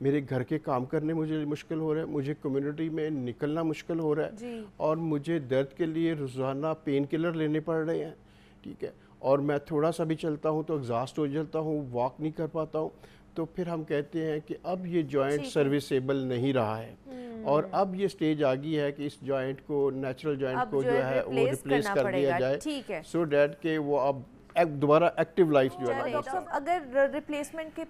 میرے گھر کے کام کرنے مجھے مشکل ہو رہا ہے, مجھے کمیونٹی میں نکلنا مشکل ہو رہا ہے, اور مجھے درد کے لیے روزانہ پین کلر لینے پڑ رہے ہیں, ٹھیک ہے, اور میں تھوڑا سا بھی چلتا ہوں تو ایگزاسٹ ہو جاتا ہوں, واک نہیں کر پاتا ہوں, تو پھر ہم کہتے ہیں کہ اب یہ جوائنٹ سروسیبل نہیں رہا ہے, اور اب یہ سٹیج آ گئی ہے کہ اس جوائنٹ کو, نیچرل جوائنٹ کو جو ہے وہ ریپلیس کر دیا جائے, سو دیٹ کہ وہ اب دوبارہ ایکٹیو لائف جو ہے. ڈاکٹر صاحب اگر ریپلیسمنٹ کے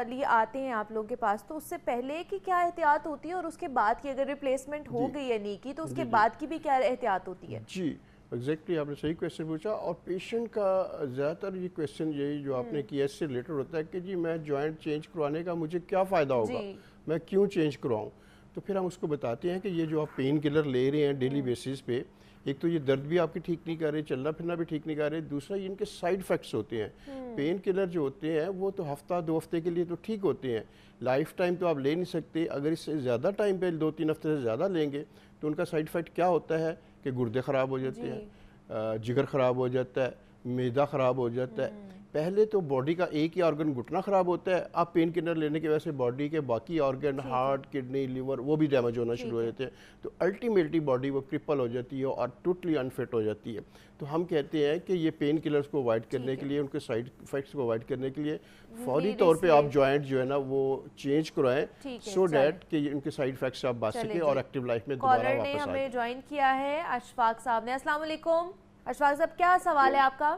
لیے آتے ہیں آپ لوگوں کے پاس تو اس سے پہلے کی کیا احتیاط ہوتی ہے, اور اس کے بعد کی اگر ریپلیسمنٹ ہو گئی ہے نی کی تو اس کے بعد کی بھی کیا احتیاط ہوتی ہے؟ جی ایگزیکٹلی, آپ نے صحیح کویشچن پوچھا, اور پیشنٹ کا زیادہ تر یہ کویشچن یہی جو آپ نے کیا اس سے ریلیٹڈ ہوتا ہے کہ جی میں جوائنٹ چینج کروانے کا مجھے کیا فائدہ ہوگا, میں کیوں چینج کرواؤں. تو پھر ہم اس کو بتاتے ہیں کہ یہ جو آپ پین کلر لے رہے ہیں ڈیلی بیسس پہ, ایک تو یہ درد بھی آپ کی ٹھیک نہیں کر رہے, چلنا پھرنا بھی ٹھیک نہیں کر رہے, دوسرا یہ ان کے سائیڈ افیکٹس ہوتے ہیں. پین کلر جو ہوتے ہیں وہ تو ہفتہ 2 ہفتے کے لیے تو ٹھیک ہوتے ہیں, لائف ٹائم تو آپ لے نہیں سکتے. اگر اس سے زیادہ ٹائم پہ 2-3 ہفتے سے زیادہ لیں گے تو ان کا سائیڈ افیکٹ کیا ہوتا ہے کہ گردے خراب ہو جاتے ہیں, جگر خراب ہو جاتا ہے, معدہ خراب ہو جاتا ہے. پہلے تو باڈی کا ایک ہی آرگن گھٹنا خراب ہوتا ہے, اب پین کلر لینے کی وجہ سے باڈی کے باقی آرگن, ہارٹ, کڈنی, لیور, وہ بھی ڈیمیج ہونا شروع ہو جاتے ہیں. تو الٹیمیٹلی باڈی وہ کرپل ہو جاتی ہے اور ٹوٹلی انفٹ ہو جاتی ہے. تو ہم کہتے ہیں کہ یہ پین کلرز کو اوائڈ کرنے کے لیے, ان کے سائیڈ افیکٹس کو اوائڈ کرنے کے لیے فوری طور پہ آپ جوائنٹ جو ہے نا وہ چینج کرائیں, سو دیٹ کہ ان کے سائیڈ افیکٹس آپ بچ سکیں اور ایکٹیو لائف میں دوبارہ واپس آئیں. کالر نے ہمیں جوائن کیا ہے اشفاق صاحب نے. السلام علیکم اشفاق صاحب, کیا سوال ہے آپ کا؟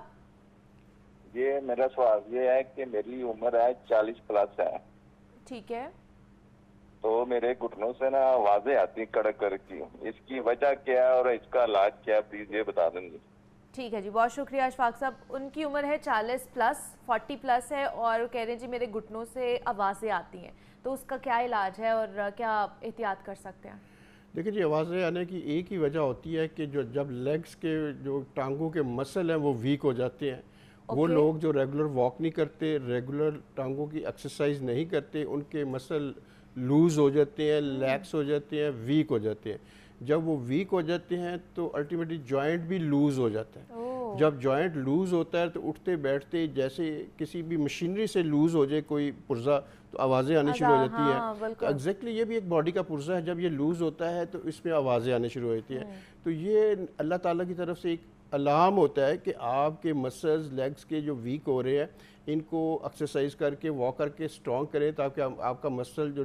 یہ میرا سوال یہ ہے کہ میری عمر ہے 40+ ہے. ٹھیک ہے. تو میرے گھٹنوں سے نا آوازیں آتی کڑک کڑک کی, اس کی وجہ کیا ہے اور اس کا علاج کیا ہے, پلیز یہ بتا دیں گے. ٹھیک ہے جی, بہت شکریہ اشفاق صاحب. ان کی عمر ہے 40+, 40+ ہے, اور کہہ رہے ہیں جی میرے گھٹنوں سے آوازیں آتی ہیں, تو اس کا کیا علاج ہے اور کیا احتیاط کر سکتے ہیں؟ دیکھیں جی, آوازیں آنے کی ایک ہی وجہ ہوتی ہے کہ جب لیگز کے جو ٹانگوں کے مسل ہیں وہ ویک ہو جاتے ہیں. وہ لوگ جو ریگولر واک نہیں کرتے, ریگولر ٹانگوں کی ایکسرسائز نہیں کرتے, ان کے مسل لوز ہو جاتے ہیں, لیکس ہو جاتے ہیں, ویک ہو جاتے ہیں. جب وہ ویک ہو جاتے ہیں تو الٹیمیٹلی جوائنٹ بھی لوز ہو جاتا ہے. جب جوائنٹ لوز ہوتا ہے تو اٹھتے بیٹھتے جیسے کسی بھی مشینری سے لوز ہو جائے کوئی پرزہ تو آوازیں آنی شروع ہو جاتی ہیں. تو ایگزیکٹلی یہ بھی ایک باڈی کا پرزہ ہے, جب یہ لوز ہوتا ہے تو اس میں آوازیں آنی شروع ہو جاتی ہیں. تو یہ اللہ تعالیٰ کی طرف سے ایک الارم ہوتا ہے کہ آپ کے مسلز لیگز کے جو ویک ہو رہے ہیں ان کو ایکسرسائز کر کے, واک کر کے اسٹرانگ کریں, تاکہ آپ کا مسل جو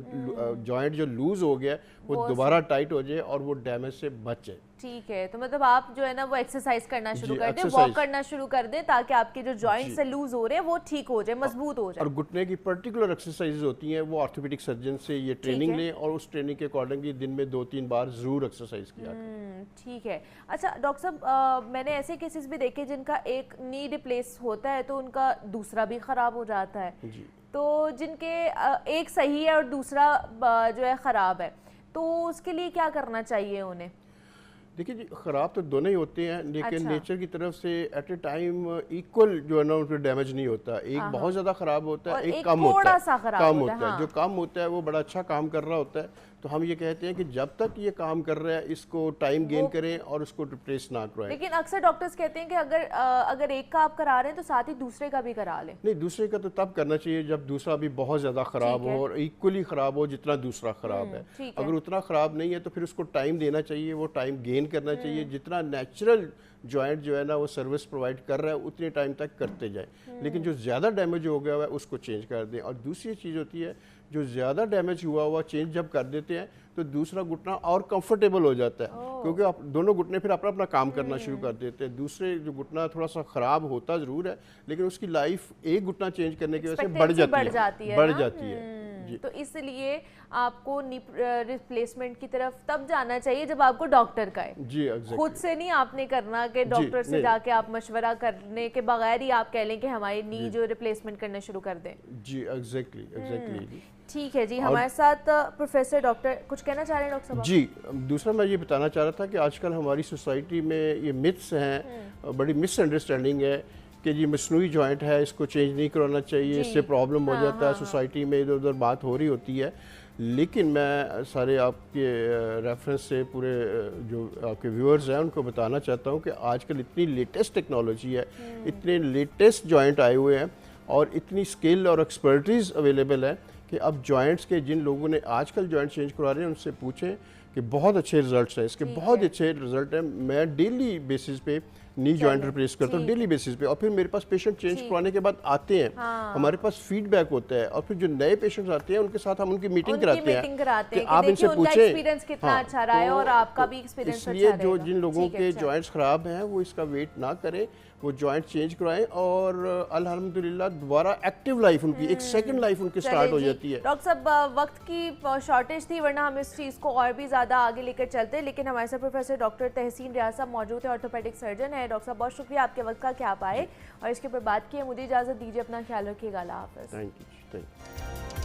جوائنٹ جو لوز ہو گیا وہ دوبارہ ٹائٹ ہو جائے اور وہ ڈیمیج سے بچ جائے. ٹھیک ہے, تو مطلب آپ جو ہے نا وہ ایکسرسائز کرنا شروع کر دیں, واک کرنا شروع کر دیں, تاکہ آپ کے جو جوائنٹ سے لوز ہو رہے ہیں وہ ٹھیک ہو جائے, مضبوط ہو جائے. اور گھٹنے کی پرٹیکولر ایکسرسائز ہوتی ہیں وہ آرتھوپیڈک سرجن سے یہ ٹریننگ لیں, اور اس ٹریننگ کے اکارڈنگلی دن میں 2-3 بار ضرور ایکسرسائز کیا کریں. ٹھیک ہے. اچھا ڈاکٹر صاحب, میں نے ایسے کیسز بھی دیکھے جن کا ایک نی ریپلیس ہوتا ہے تو ان کا دوسرا بھی خراب ہو جاتا ہے, تو جن کے ایک صحیح ہے اور دوسرا جو ہے خراب ہے, تو اس کے لیے کیا کرنا چاہیے انہیں؟ دیکھیں جی, خراب تو دونوں ہی ہوتے ہیں, لیکن نیچر کی طرف سے ایٹ اے ٹائم ایکول جو ہے نا ان پہ ڈیمیج نہیں ہوتا. ایک بہت زیادہ خراب ہوتا ہے, ایک کم ہوتا ہے. جو کم ہوتا ہے وہ بڑا اچھا کام کر رہا ہوتا ہے. تو ہم یہ کہتے ہیں کہ جب تک یہ کام کر رہا ہے اس کو ٹائم گین کریں اور اس کو ریپلیس نہ کرائیں. لیکن اکثر ڈاکٹرز کہتے ہیں کہ اگر ایک کا آپ کرا رہے ہیں تو ساتھ ہی دوسرے کا بھی کرا لیں. نہیں, دوسرے کا تو تب کرنا چاہیے جب دوسرا بھی بہت زیادہ خراب ہو اور ایکولی خراب ہو جتنا دوسرا خراب ہے. اگر اتنا خراب نہیں ہے تو پھر اس کو ٹائم دینا چاہیے, وہ ٹائم گین کرنا چاہیے. جتنا نیچرل جوائنٹ جو ہے نا وہ سروس پرووائڈ کر رہا ہے اتنے ٹائم تک کرتے جائیں. لیکن جو زیادہ ڈیمیج ہو گیا ہوا ہے اس کو چینج کر دیں. اور دوسری چیز ہوتی ہے, جو زیادہ ڈیمیج ہوا ہوا چینج جب کر دیتے ہیں تو دوسرا گھٹنا اور کمفرٹیبل ہو جاتا ہے, کیونکہ آپ دونوں گھٹنے پھر اپنا کام کرنا شروع کر دیتے ہیں. دوسرے جو گھٹنا تھوڑا سا خراب ہوتا ضرور ہے, لیکن اس کی لائف ایک گھٹنا چینج کرنے کی وجہ سے بڑھ جاتی ہے. تو اس لیے آپ کو ریپلیسمنٹ کی طرف تب جانا چاہیے جب آپ کو ڈاکٹر کا ہے, خود سے نہیں آپ نے کرنا کہ ڈاکٹر سے جا کے آپ مشورہ کرنے کے بغیر ہی آپ کہہ لیں کہ ہماری نی جو ریپلیسمنٹ کرنا شروع کر دیں. جی ایگزیکٹلی. ٹھیک ہے جی, ہمارے ساتھ پروفیسر ڈاکٹر کچھ کہنا چاہ رہے ہیں ڈاکٹر صاحب؟ جی, دوسرا میں یہ بتانا چاہ رہا تھا کہ آج کل ہماری سوسائٹی میں یہ متس ہیں, بڑی مس انڈرسٹینڈنگ ہے کہ جی مصنوعی جوائنٹ ہے اس کو چینج نہیں کرانا چاہیے, اس سے پرابلم ہو جاتا ہے. سوسائٹی میں ادھر ادھر بات ہو رہی ہوتی ہے, لیکن میں سارے آپ کے ریفرنس سے پورے جو آپ کے ویورز ہیں ان کو بتانا چاہتا ہوں کہ آج کل اتنی لیٹسٹ ٹیکنالوجی ہے, اتنے لیٹسٹ جوائنٹ آئے ہوئے ہیں اور اتنی اسکل اور ایکسپرٹیز اویلیبل ہے کہ اب جوائنٹس کے جن لوگوں نے آج کل جوائنٹ چینج کروا رہے ہیں ان سے پوچھیں کہ بہت اچھے ریزلٹس ہیں اس کے، بہت اچھے رزلٹ ہیں. میں ڈیلی بیسس پہ نی جوائنٹ ریپلیس کرتا ہوں ڈیلی بیسس پہ، اور پھر میرے پاس پیشنٹ چینج کروانے کے بعد آتے ہیں، ہمارے پاس فیڈ بیک ہوتا ہے، اور پھر جو نئے پیشنٹس آتے ہیں ان کے ساتھ ہم ان کی میٹنگ کراتے ہیں کہ آپ ان سے پوچھیں کتنا اچھا رہا ہے اور آپ کا بھی ایکسپیرینس اس لیے جو جن لوگوں کے جوائنٹس خراب ہیں وہ اس کا ویٹ نہ کریں، وہ جوائنٹ چینج کرائیں، اور الحمدللہ دوبارہ ایکٹیو لائف ان کی، ایک سیکنڈ لائف ان کی سٹارٹ ہو جاتی ہے. ڈاکٹر صاحب وقت کی شارٹیج تھی ورنہ ہم اس چیز کو اور بھی زیادہ آگے لے کر چلتے، لیکن ہمارے ساتھ پروفیسر ڈاکٹر تحسین ریاض صاحب موجود ہیں، آرتھوپیڈک سرجن ہے. ڈاکٹر صاحب بہت شکریہ آپ کے وقت کا کہ آپ آئے اور اس کے اوپر بات کی ہے. مجھے اجازت دیجیے، اپنا خیال رکھیے گا. اللہ حافظ. Thank you.